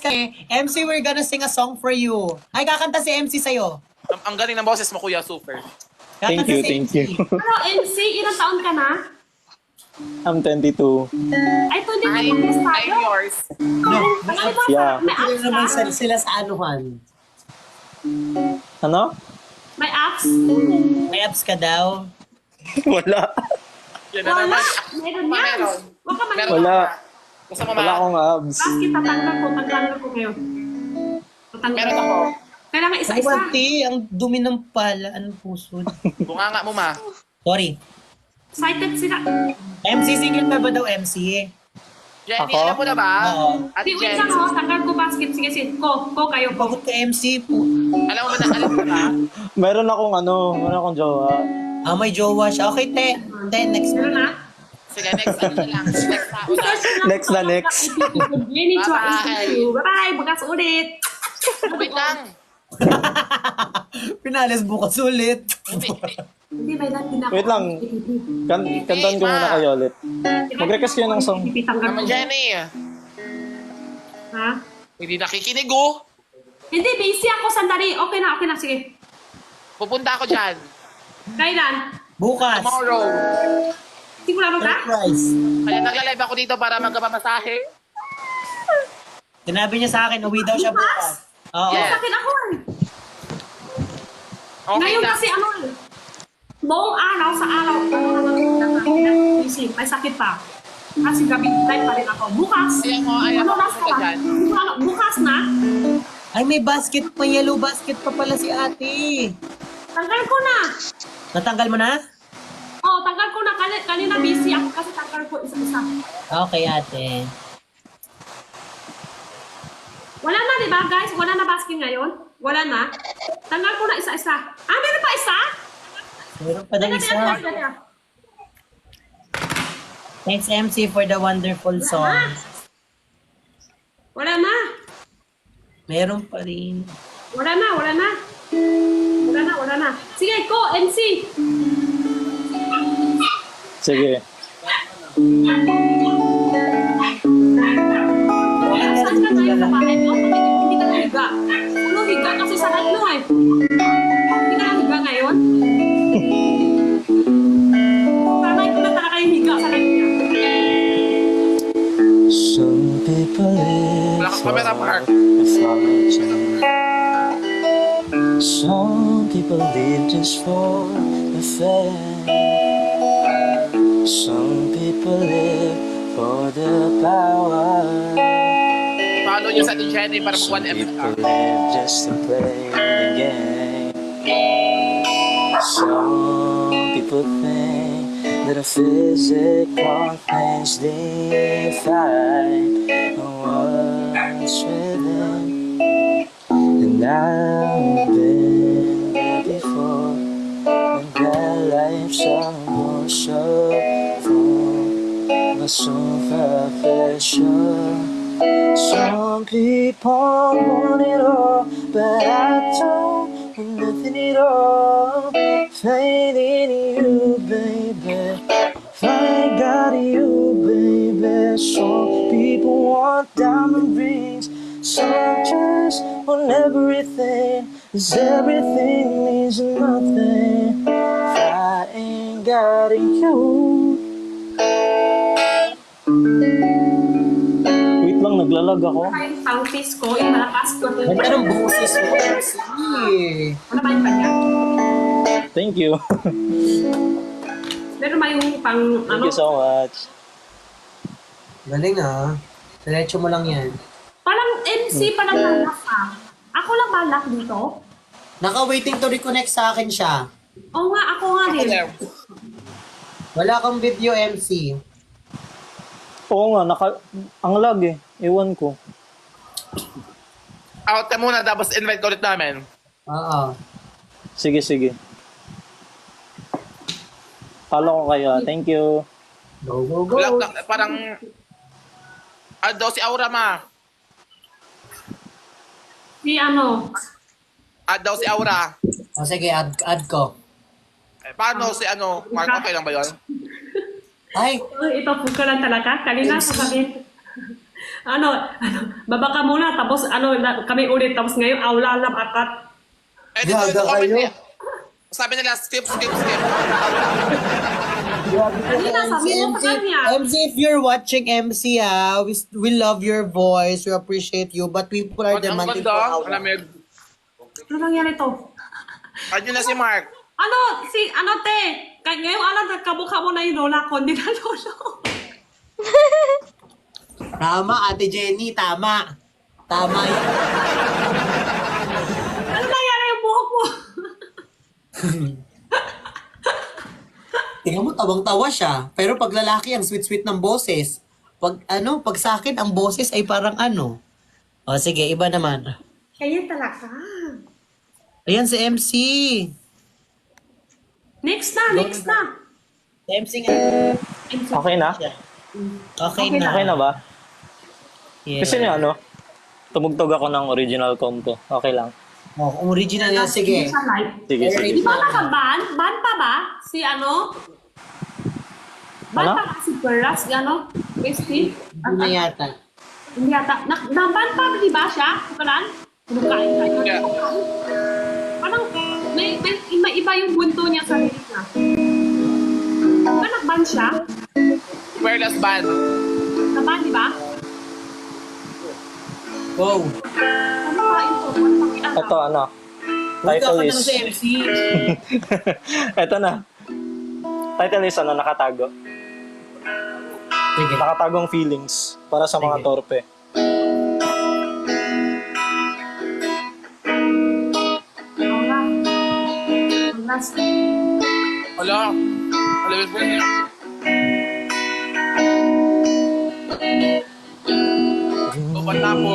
kami. MC, we're gonna sing a song for you. Ay, kakanta si MC sa'yo. Ang galing ng boses mo, Kuya. Super. Kakanta Thank you, si thank MC. you. Pero MC, ilang taon ka na? I'm 22. Ay, 22 years I'm tayo. yours. No, Ano ba? Yeah. May Ano apps naman ka? sila sa anuhan? Ano? May apps? May apps ka daw? Wala. Yan na Wala. naman. Meron yan. Meron. Huwag ka Meron. maniwala. Wala. Gusto mo Wala ma? akong abs. Basket, tatanggal ko ngayon. Tatanggal Meron ako. Kailangan isa-isa. Ay, ang dumi ng pala. Anong puso? Bunganga mo, ma. Sorry. Excited sila. MC, single ka ba daw, MC? Jenny, Ako? alam mo na ba? Oo. Ate Wait Jenny. lang ako, tanggal ko basket. Sige, sige. Ko kayo ko. Bagot ka, MC po. Alam mo na. Meron akong jowa. Ah, may jowa siya. Okay, te, next Meron one. na? Sige, next ano na lang. Next tao na. Next na next. Bye-bye. Bukas ulit. Wait lang. Pinalis bukas ulit. Hindi, may natin ako. Wait lang. Kantan ko muna kayo ulit. Mag-request kayo ng song. Naman Jenny. Ha? Hindi nakikinig, oh. Hindi, busy ako. Sandali. Okay na. Sige. Pupunta ako dyan. Kailan? Bukas. Tomorrow. Sigurado ka? Surprise. Kaya nagla-live ako dito para magkapamasahe. Sinabi niya sa akin, uwi daw siya bukas. Oo. Yes. Sa akin ako eh. Okay Ngayon na. kasi ano eh. Buong araw sa araw. Busy. May sakit pa. Kasi gabi live pa rin ako. Bukas. Ayaw mo oras pupunta ka ba? dyan. Bukas na. Ay, may basket pa, yellow basket pa pala si ate. Tanggal ko na. Natanggal mo na? Oh, tanggal ko na. Kanina busy ako kasi tanggal ko isa-isa. Okay, ate. Wala na, di ba guys? Wala na basket ngayon? Wala na. Tanggal ko na isa-isa. Ah, meron pa isa? Meron pa daw isa. Teka. Thanks, MC, for the wonderful song. Wala na. Meron pa rin. Wala na. Wala na. Sige, ko, MC. Sige. Saan ka ngayon sa bahay mo? Hindi ka nahiga. Ano higa kasi sa radyo eh. Hindi ka nahiga ngayon? Sanay ko na talaga yung higa sa radyo. Some people Wala live kang camera, Mark. fortune. Some people live just for the fame. Some people live for the power. Follow nyo sa Ate Jenny para Some mag-1M people ka. live just to play the game. Some people think that a physical things define what's within. And I've been there before, and that life's almost so full, but so superficial. Some people want it all, but I don't want nothing at all. Faith in you, baby. If I ain't got you, baby. Some people want diamond rings, some just want everything. 'Cause everything means nothing if I ain't got you. Wait lang, naglalag ako. Yung soundpiece ko, yung malakas ko. Ganda ng boses mo, MC. Ano ba yung kanya? Thank you. Meron ba yung pang Thank you so much. Galing ah. Diretso mo lang yan. Parang MC pa lang malak ka. Ako lang malak dito? Naka-waiting to reconnect sa akin siya. Oo nga, ako nga din. Wala kang video, MC. Oo nga, ang lag eh. Ewan ko. Out ka muna, tapos invite ka ulit namin. Oo. Sige, sige. Follow ko kayo. Thank you. Go, go, go. Wala, parang... daw si Aura, ma. Si ano? Daw si Aura. O sige, add ko. Paano si ano? Mark, okay lang ba yun? Ay, Ito po ka lang talaga. Kanina sasabihin. ano, Baba ka muna, tapos kami ulit, tapos ngayon aula na akat. Eh, dito, Gaga comment kayo. niya. Sabi nila, skip. Kanina, sabi mo sa kanya. MC, if you're watching MC, we love your voice, we appreciate you, but people are Ang demanding for ganda, Aula. alamig. Ano nangyari to? Ayun na si Mark. Te, ngayong nagkamukha mo na yung lola ko, hindi na lolo. Tama, Ate Jenny, tama. Tama yan. Ano nangyari yung buhok mo? Tingnan mo, tawang-tawa siya. Pero pag lalaki, ang sweet-sweet ng boses. Pag sa akin, ang boses ay parang ano. O, sige, iba naman. Kaya talaga. Ayan si MC. Next na. Si MC nga. Okay na? Okay na. Okay na ba? Yeah. Gusto niyo ano? Tumugtog ako ng original compo. Okay lang. Oh, kung original yan, sige. Sa live. Sige, sige. Di ba naka-ban? Ban pa ba? Si ano? Ban Ano? pa ba si Peras? Christy? Hindi na yata. Hindi yata. Na-ban pa di ba siya? Kalan? Kain tayo. Yeah. Parang may iba yung bunto niya sa lirik na. Di ba nag-ban siya? Perlas Band. Na-ban, di ba? Wow. Ano kain to? Ano pakialam? Ito ano? Huwag ka Title pa is... na sa MC. Ito na. Title is ano? Nakatago. Sige. Nakatagong feelings para sa mga Sige. torpe. Wala. Last. Wala. Alamig po niya. O, ba't na po?